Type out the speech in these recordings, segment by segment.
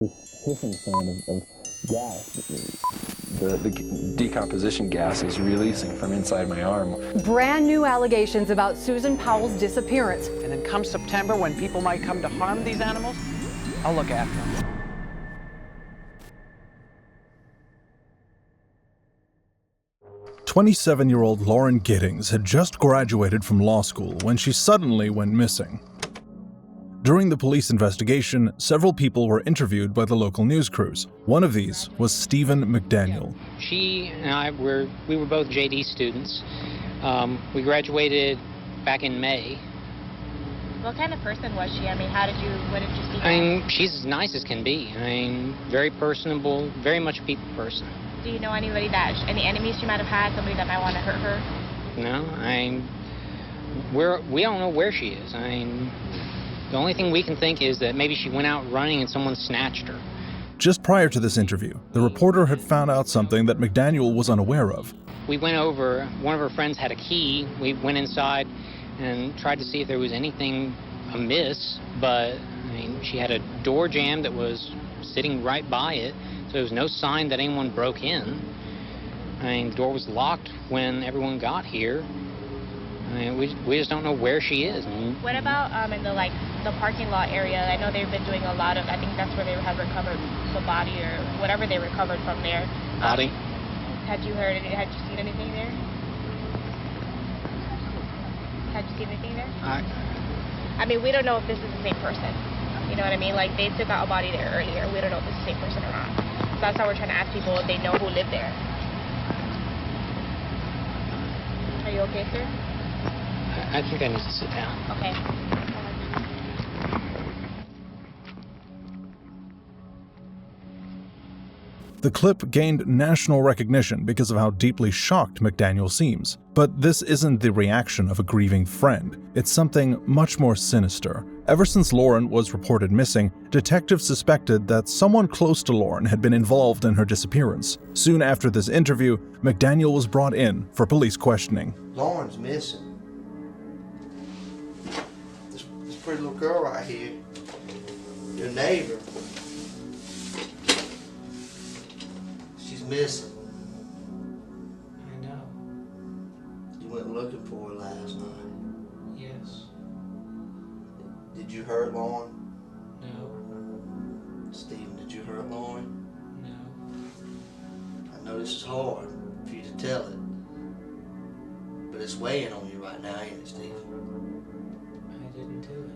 This hissing sound of gas. The decomposition gas is releasing from inside my arm. Brand new allegations about Susan Powell's disappearance. And then come September, when people might come to harm these animals, I'll look after them. 27-year-old Lauren Giddings had just graduated from law school when she suddenly went missing. During the police investigation, several people were interviewed by the local news crews. One of these was Stephen McDaniel. She and I were both JD students. We graduated back in May. What kind of person was she? I mean, what did you see? I mean, she's as nice as can be. I mean, very personable, very much a people person. Do you know any enemies she might have had, somebody that might want to hurt her? No, we don't know where she is. I mean, the only thing we can think is that maybe she went out running and someone snatched her. Just prior to this interview, the reporter had found out something that McDaniel was unaware of. We went over, one of her friends had a key. We went inside and tried to see if there was anything amiss, but I mean, she had a door jamb that was sitting right by it, so there was no sign that anyone broke in. I mean, the door was locked when everyone got here. I mean, we just don't know where she is. What about in the parking lot area? I know they've been doing a lot of, I think that's where they have recovered the body or whatever they recovered from there. Body? Had you seen anything there? Had you seen anything there? I mean, we don't know if this is the same person. You know what I mean? Like, they took out a body there earlier. We don't know if it's the same person or not. So that's why we're trying to ask people if they know who lived there. Are you okay, sir? I think I need to sit down. Okay. The clip gained national recognition because of how deeply shocked McDaniel seems. But this isn't the reaction of a grieving friend. It's something much more sinister. Ever since Lauren was reported missing, detectives suspected that someone close to Lauren had been involved in her disappearance. Soon after this interview, McDaniel was brought in for police questioning. Lauren's missing. This pretty little girl right here, your neighbor, she's missing. I know. You went looking for her last night. Yes. Did you hurt Lauren? No. Stephen, did you hurt Lauren? No. I know this is hard for you to tell it, but it's weighing on you right now, ain't it, Stephen? I didn't do it.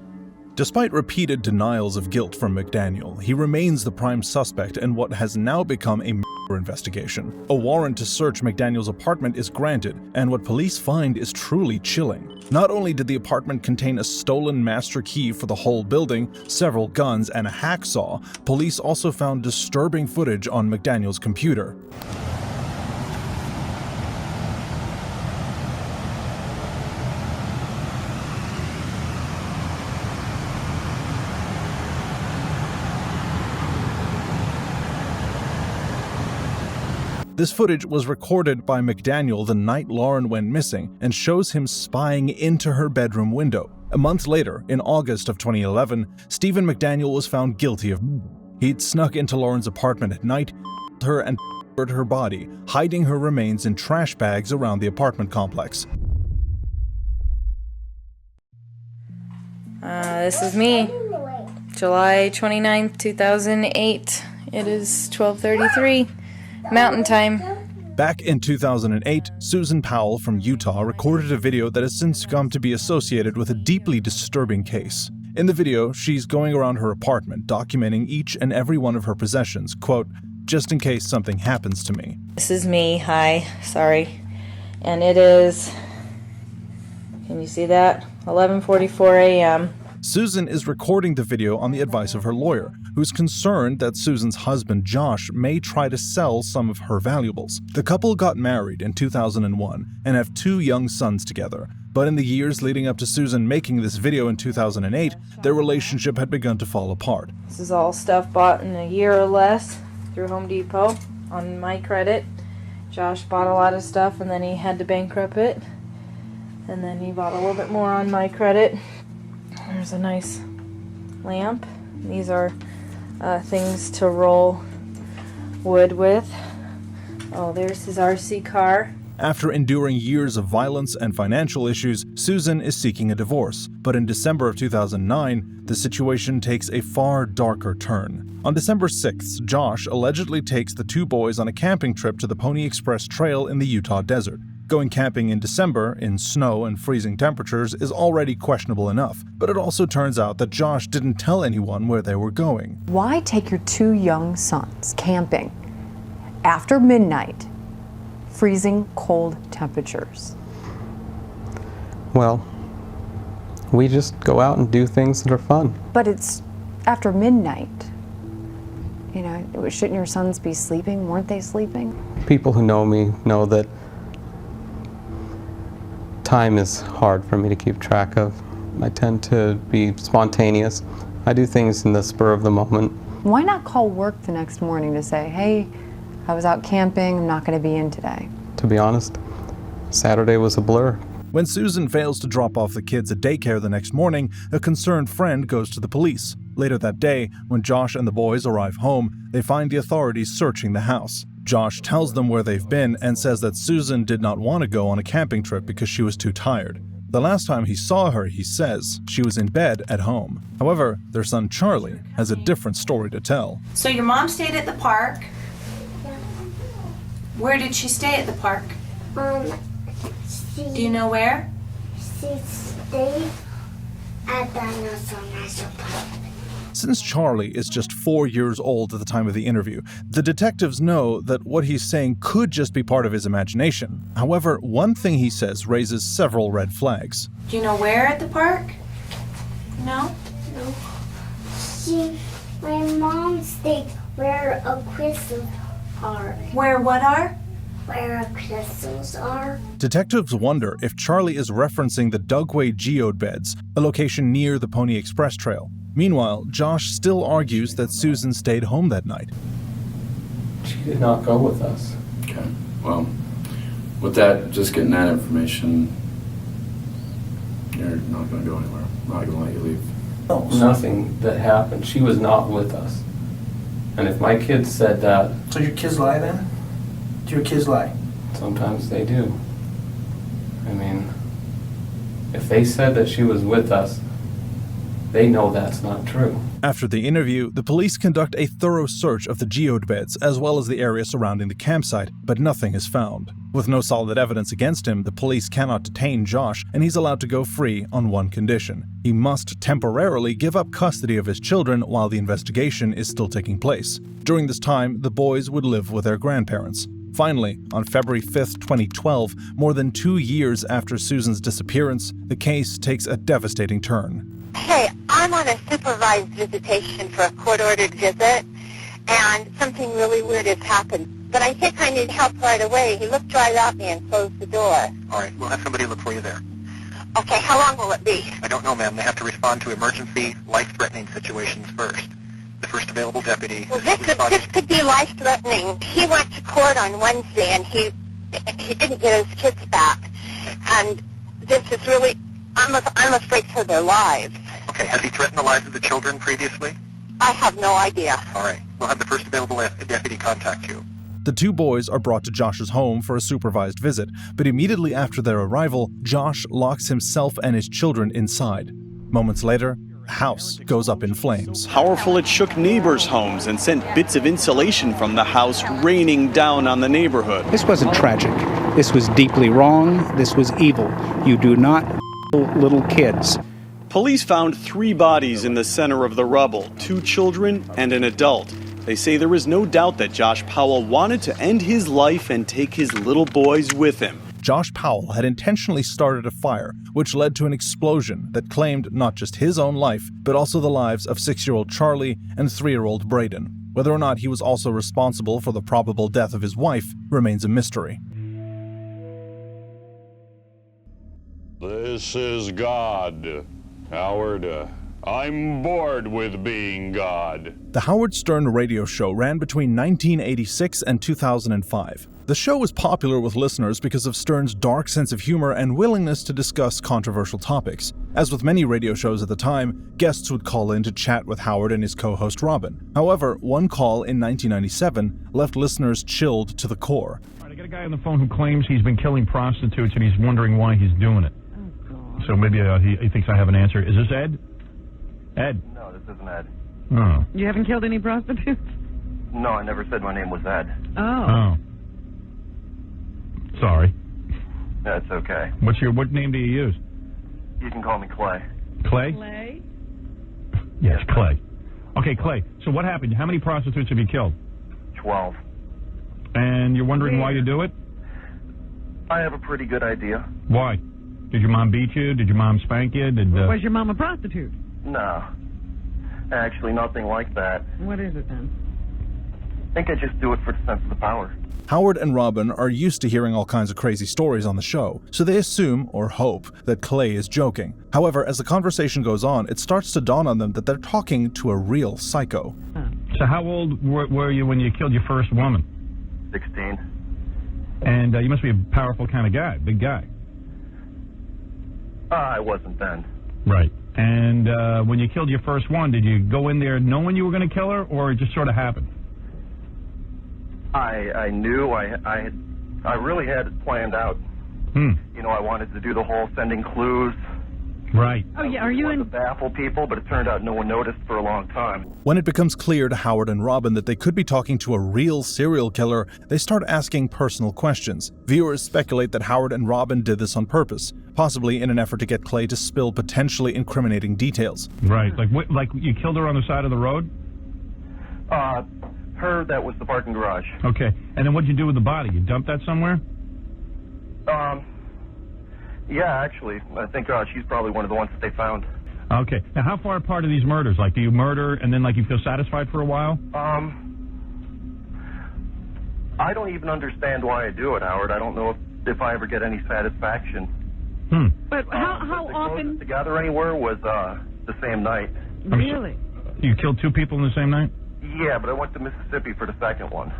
Despite repeated denials of guilt from McDaniel, he remains the prime suspect in what has now become a murder investigation. A warrant to search McDaniel's apartment is granted, and what police find is truly chilling. Not only did the apartment contain a stolen master key for the whole building, several guns, and a hacksaw, police also found disturbing footage on McDaniel's computer. This footage was recorded by McDaniel the night Lauren went missing and shows him spying into her bedroom window. A month later, in August of 2011, Stephen McDaniel was found guilty of murder. He'd snuck into Lauren's apartment at night, her and her body, hiding her remains in trash bags around the apartment complex. This is me. July 29th, 2008. It is 12:33. Mountain time. Back in 2008, Susan Powell from Utah recorded a video that has since come to be associated with a deeply disturbing case. In the video, she's going around her apartment documenting each and every one of her possessions, quote, "just in case something happens to me." This is me. Hi. Sorry. And it is, can you see that? 11:44 a.m. Susan is recording the video on the advice of her lawyer, who's concerned that Susan's husband Josh may try to sell some of her valuables. The couple got married in 2001 and have 2 young sons together, but in the years leading up to Susan making this video in 2008, their relationship had begun to fall apart. This is all stuff bought in a year or less through Home Depot on my credit. Josh bought a lot of stuff and then he had to bankrupt it. And then he bought a little bit more on my credit. There's a nice lamp. These are things to roll wood with. Oh, there's his RC car. After enduring years of violence and financial issues, Susan is seeking a divorce. But in December of 2009, the situation takes a far darker turn. On December 6th, Josh allegedly takes the two boys on a camping trip to the Pony Express Trail in the Utah desert. Going camping in December, in snow and freezing temperatures, is already questionable enough, but it also turns out that Josh didn't tell anyone where they were going. Why take your two young sons camping after midnight, freezing cold temperatures? Well, we just go out and do things that are fun. But it's after midnight. You know, shouldn't your sons be sleeping? Weren't they sleeping? People who know me know that time is hard for me to keep track of. I tend to be spontaneous. I do things in the spur of the moment. Why not call work the next morning to say, hey, I was out camping, I'm not going to be in today? To be honest, Saturday was a blur. When Susan fails to drop off the kids at daycare the next morning, a concerned friend goes to the police. Later that day, when Josh and the boys arrive home, they find the authorities searching the house. Josh tells them where they've been and says that Susan did not want to go on a camping trip because she was too tired. The last time he saw her, he says, she was in bed at home. However, their son Charlie has a different story to tell. So your mom stayed at the park? Where did she stay at the park? Do you know where? She stayed at Dinosaur National Park. Since Charlie is just 4 years old at the time of the interview, the detectives know that what he's saying could just be part of his imagination. However, one thing he says raises several red flags. Do you know where at the park? No? No. My mom stayed where a crystals are. Where what are? Where crystals are. Detectives wonder if Charlie is referencing the Dugway geode beds, a location near the Pony Express Trail. Meanwhile, Josh still argues that Susan stayed home that night. She did not go with us. Okay, well, with that, just getting that information, you're not going to go anywhere. I'm not going to let you leave. No, nothing that happened. She was not with us. And if my kids said that... So your kids lie then? Do your kids lie? Sometimes they do. I mean, if they said that she was with us, they know that's not true. After the interview, the police conduct a thorough search of the geode beds as well as the area surrounding the campsite, but nothing is found. With no solid evidence against him, the police cannot detain Josh, and he's allowed to go free on one condition. He must temporarily give up custody of his children while the investigation is still taking place. During this time, the boys would live with their grandparents. Finally, on February 5th, 2012, more than 2 years after Susan's disappearance, the case takes a devastating turn. Hey, I'm on a supervised visitation for a court-ordered visit, and something really weird has happened. But I think I need help right away. He looked right at me and closed the door. All right, we'll have somebody look for you there. Okay, how long will it be? I don't know, ma'am. They have to respond to emergency, life-threatening situations first. The first available deputy. Well, this could be life-threatening. He went to court on Wednesday, and he didn't get his kids back. And this is really... I'm afraid for their lives. Okay, has he threatened the lives of the children previously? I have no idea. All right, we'll have the first available deputy contact you. The two boys are brought to Josh's home for a supervised visit, but immediately after their arrival, Josh locks himself and his children inside. Moments later, the house goes up in flames. Powerful, it shook neighbors' homes and sent bits of insulation from the house raining down on the neighborhood. This wasn't tragic. This was deeply wrong. This was evil. You do not little kids. Police found 3 bodies in the center of the rubble, 2 children and an adult. They say there is no doubt that Josh Powell wanted to end his life and take his little boys with him. Josh Powell had intentionally started a fire, which led to an explosion that claimed not just his own life, but also the lives of 6-year-old Charlie and 3-year-old Braden. Whether or not he was also responsible for the probable death of his wife remains a mystery. This is God. Howard, I'm bored with being God. The Howard Stern radio show ran between 1986 and 2005. The show was popular with listeners because of Stern's dark sense of humor and willingness to discuss controversial topics. As with many radio shows at the time, guests would call in to chat with Howard and his co-host Robin. However, one call in 1997 left listeners chilled to the core. All right, I got a guy on the phone who claims he's been killing prostitutes and he's wondering why he's doing it. So maybe he thinks I have an answer. Is this Ed? Ed? No, this isn't Ed. Oh. You haven't killed any prostitutes? No, I never said my name was Ed. Oh. Sorry. That's okay. What name do you use? You can call me Clay. Clay? Clay? Yes, Clay. Okay, Clay. So what happened? How many prostitutes have you killed? 12. And you're wondering why you do it? I have a pretty good idea. Why? Did your mom beat you? Did your mom spank you? Was your mom a prostitute? No. Actually, nothing like that. What is it then? I think I just do it for the sense of the power. Howard and Robin are used to hearing all kinds of crazy stories on the show, so they assume, or hope, that Clay is joking. However, as the conversation goes on, it starts to dawn on them that they're talking to a real psycho. So how old were you when you killed your first woman? 16. And you must be a powerful kind of guy, big guy. I wasn't then. Right. And when you killed your first one, did you go in there knowing you were going to kill her, or it just sort of happened? I knew I really had it planned out. You know, I wanted to do the whole sending clues. Right. Oh, yeah, are you in... to baffle people, but it turned out no one noticed for a long time. When it becomes clear to Howard and Robin that they could be talking to a real serial killer, they start asking personal questions. Viewers speculate that Howard and Robin did this on purpose, possibly in an effort to get Clay to spill potentially incriminating details. Right. Like you killed her on the side of the road? That was the parking garage. Okay. And then what'd you do with the body? You dumped that somewhere? Yeah, actually. I think she's probably one of the ones that they found. Okay. Now, how far apart are these murders? Like, do you murder and then, like, you feel satisfied for a while? I don't even understand why I do it, Howard. I don't know if I ever get any satisfaction. But how often... Together anywhere was the same night. Really? You killed two people in the same night? Yeah, but I went to Mississippi for the second one.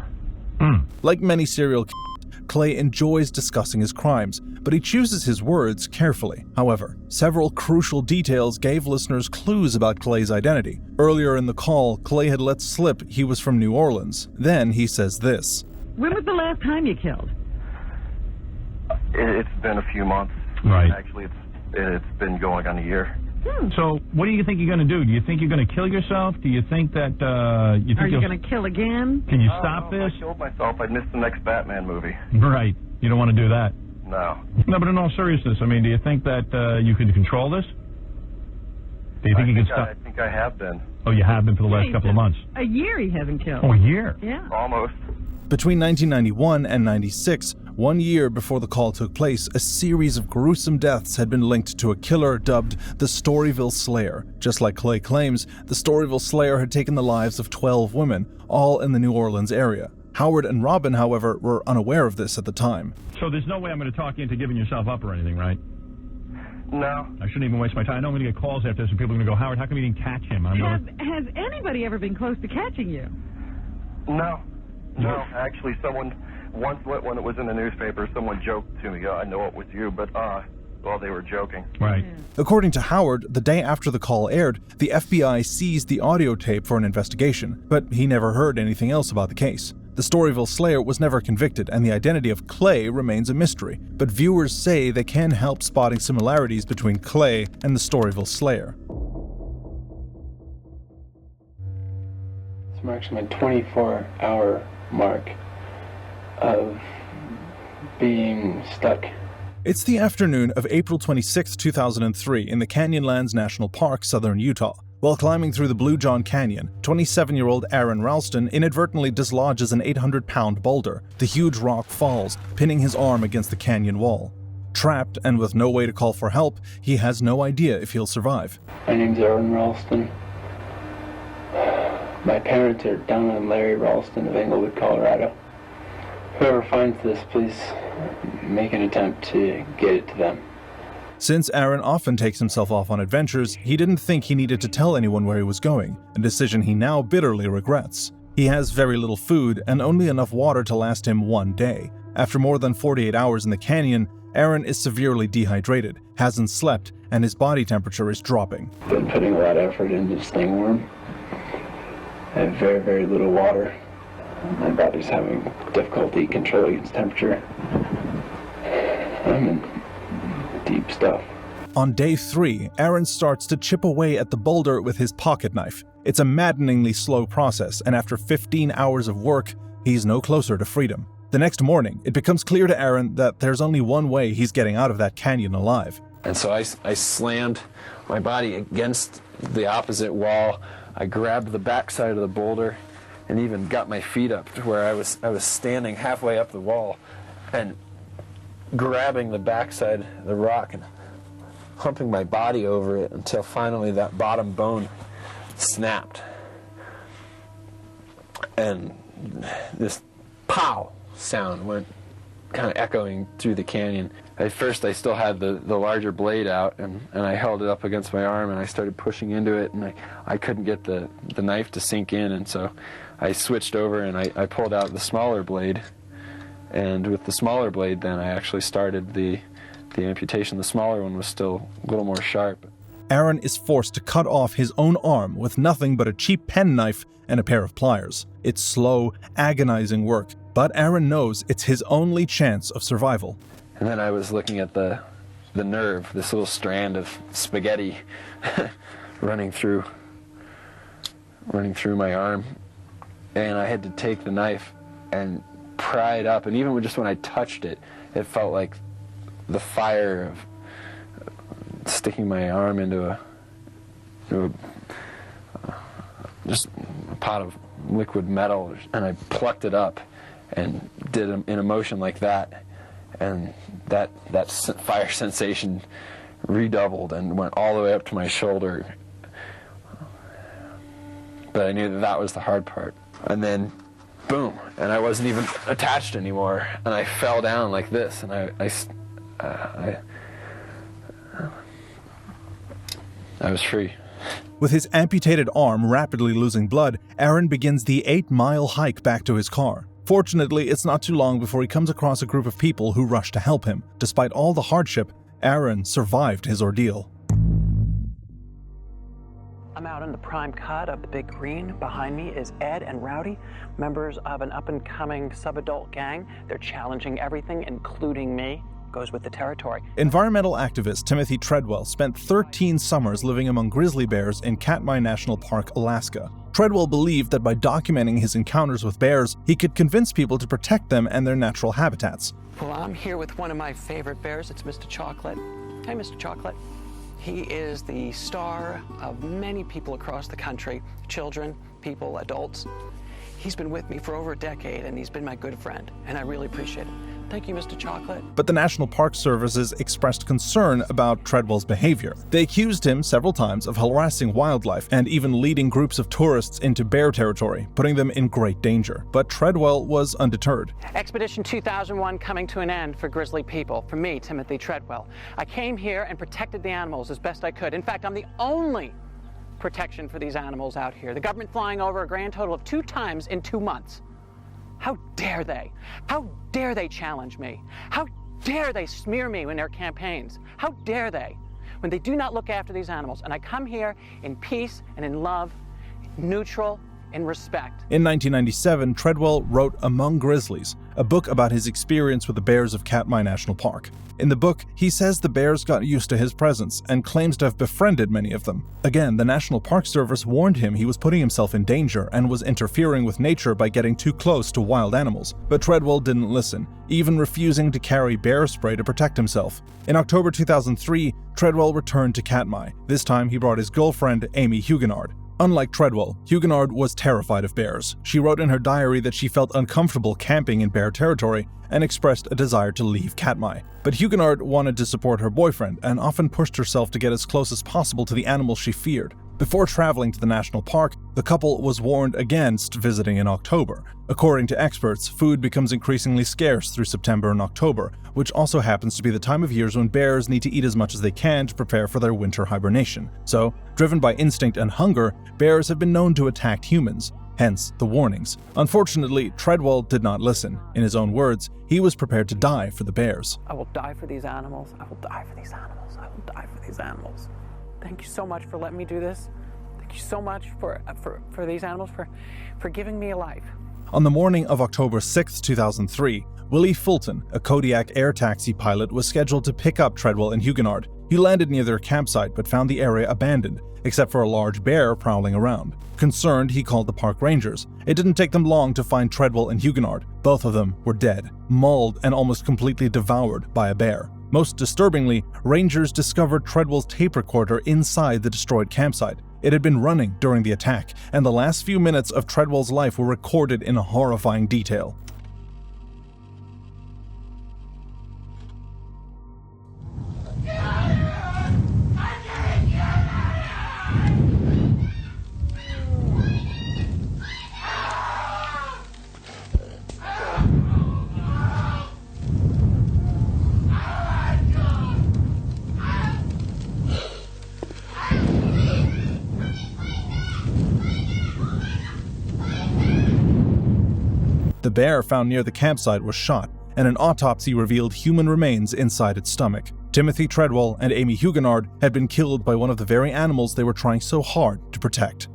Like many serial killers, Clay enjoys discussing his crimes, but he chooses his words carefully. However, several crucial details gave listeners clues about Clay's identity. Earlier in the call, Clay had let slip he was from New Orleans. Then he says this. When was the last time you killed? It's been a few months. Right. Actually, it's been going on a year. So, what do you think you're going to do? Do you think you're going to kill yourself? Do you think that Are you going to kill again? Can you stop this? If I killed myself, I'd miss the next Batman movie. Right. You don't want to do that. No. No, but in all seriousness, I mean, do you think that you could control this? Do you think you can stop? I think I have been. Oh, you have been for the last couple of months? A year he hasn't killed. Oh, a year? Yeah. Almost. Between 1991 and 96, 1 year before the call took place, a series of gruesome deaths had been linked to a killer dubbed the Storyville Slayer. Just like Clay claims, the Storyville Slayer had taken the lives of 12 women, all in the New Orleans area. Howard and Robin, however, were unaware of this at the time. So there's no way I'm going to talk you into giving yourself up or anything, right? No. I shouldn't even waste my time. I know I'm going to get calls after this and people are going to go, Howard, how come you didn't catch him? Has anybody ever been close to catching you? No. No, actually, someone once, when it was in the newspaper, someone joked to me, I know it was you, but, well, they were joking. Right. According to Howard, the day after the call aired, the FBI seized the audio tape for an investigation, but he never heard anything else about the case. The Storyville Slayer was never convicted, and the identity of Clay remains a mystery, but viewers say they can help spotting similarities between Clay and the Storyville Slayer. This marks my 24-hour mark of being stuck. It's the afternoon of April 26, 2003 in the Canyonlands National Park, southern Utah. While climbing through the Blue John Canyon, 27-year-old Aaron Ralston inadvertently dislodges an 800-pound boulder. The huge rock falls, pinning his arm against the canyon wall. Trapped and with no way to call for help, he has no idea if he'll survive. My name's Aaron Ralston. My parents are down in Larry Ralston of Englewood, Colorado. Whoever finds this, please make an attempt to get it to them. Since Aaron often takes himself off on adventures, he didn't think he needed to tell anyone where he was going, a decision he now bitterly regrets. He has very little food and only enough water to last him one day. After more than 48 hours in the canyon, Aaron is severely dehydrated, hasn't slept, and his body temperature is dropping. Been putting a lot of effort into staying warm. I have very, very little water. My body's having difficulty controlling its temperature. I'm in deep stuff. On day 3, Aaron starts to chip away at the boulder with his pocket knife. It's a maddeningly slow process, and after 15 hours of work, he's no closer to freedom. The next morning, it becomes clear to Aaron that there's only one way he's getting out of that canyon alive. And so I slammed my body against the opposite wall. I grabbed the backside of the boulder and even got my feet up to where I was standing halfway up the wall and grabbing the backside of the rock and humping my body over it until finally that bottom bone snapped. And this pow sound went kind of echoing through the canyon. At first I still had the larger blade out, and I held it up against my arm and I started pushing into it, and I couldn't get the knife to sink in, and so I switched over and I pulled out the smaller blade, and with the smaller blade then I actually started the amputation. The smaller one was still a little more sharp. Aaron is forced to cut off his own arm with nothing but a cheap penknife and a pair of pliers. It's slow, agonizing work, but Aaron knows it's his only chance of survival. And then I was looking at the nerve, this little strand of spaghetti running through my arm, and I had to take the knife and pry it up, and even just when I touched it, it felt like the fire of sticking my arm into just a pot of liquid metal, and I plucked it up and did it in a motion like that, and that fire sensation redoubled and went all the way up to my shoulder. But I knew that was the hard part. And then, boom, and I wasn't even attached anymore, and I fell down like this, and I was free. With his amputated arm rapidly losing blood, Aaron begins the 8-mile hike back to his car. Fortunately, it's not too long before he comes across a group of people who rush to help him. Despite all the hardship, Aaron survived his ordeal. I'm out in the prime cut of the Big Green. Behind me is Ed and Rowdy, members of an up-and-coming sub-adult gang. They're challenging everything, including me. Goes with the territory. Environmental activist Timothy Treadwell spent 13 summers living among grizzly bears in Katmai National Park, Alaska. Treadwell believed that by documenting his encounters with bears, he could convince people to protect them and their natural habitats. Well, I'm here with one of my favorite bears. It's Mr. Chocolate. Hey, Mr. Chocolate. He is the star of many people across the country, children, people, adults. He's been with me for over a decade, and he's been my good friend, and I really appreciate it. Thank you, Mr. Chocolate. But the National Park Services expressed concern about Treadwell's behavior. They accused him several times of harassing wildlife and even leading groups of tourists into bear territory, putting them in great danger. But Treadwell was undeterred. Expedition 2001 coming to an end for grizzly people. For me, Timothy Treadwell. I came here and protected the animals as best I could. In fact, I'm the only protection for these animals out here. The government flying over a grand total of 2 times in 2 months. How dare they? How dare they challenge me? How dare they smear me in their campaigns? How dare they? When they do not look after these animals. And I come here in peace and in love, neutral, in respect. In 1997, Treadwell wrote Among Grizzlies, a book about his experience with the bears of Katmai National Park. In the book, he says the bears got used to his presence and claims to have befriended many of them. Again, the National Park Service warned him he was putting himself in danger and was interfering with nature by getting too close to wild animals. But Treadwell didn't listen, even refusing to carry bear spray to protect himself. In October 2003, Treadwell returned to Katmai. This time, he brought his girlfriend, Amy Huguenard. Unlike Treadwell, Huguenard was terrified of bears. She wrote in her diary that she felt uncomfortable camping in bear territory and expressed a desire to leave Katmai. But Huguenard wanted to support her boyfriend and often pushed herself to get as close as possible to the animals she feared. Before traveling to the national park, the couple was warned against visiting in October. According to experts, food becomes increasingly scarce through September and October, which also happens to be the time of years when bears need to eat as much as they can to prepare for their winter hibernation. So, driven by instinct and hunger, bears have been known to attack humans. hence the warnings. Unfortunately, Treadwell did not listen. In his own words, he was prepared to die for the bears. I will die for these animals. I will die for these animals. I will die for these animals. Thank you so much for letting me do this. Thank you so much for these animals, for giving me a life. On the morning of October 6, 2003, Willie Fulton, a Kodiak air taxi pilot, was scheduled to pick up Treadwell and Huguenard. He landed near their campsite but found the area abandoned, except for a large bear prowling around. Concerned, he called the park rangers. It didn't take them long to find Treadwell and Huguenard. Both of them were dead, mauled and almost completely devoured by a bear. Most disturbingly, rangers discovered Treadwell's tape recorder inside the destroyed campsite. It had been running during the attack, and the last few minutes of Treadwell's life were recorded in horrifying detail. The bear found near the campsite was shot, and an autopsy revealed human remains inside its stomach. Timothy Treadwell and Amy Huguenard had been killed by one of the very animals they were trying so hard to protect.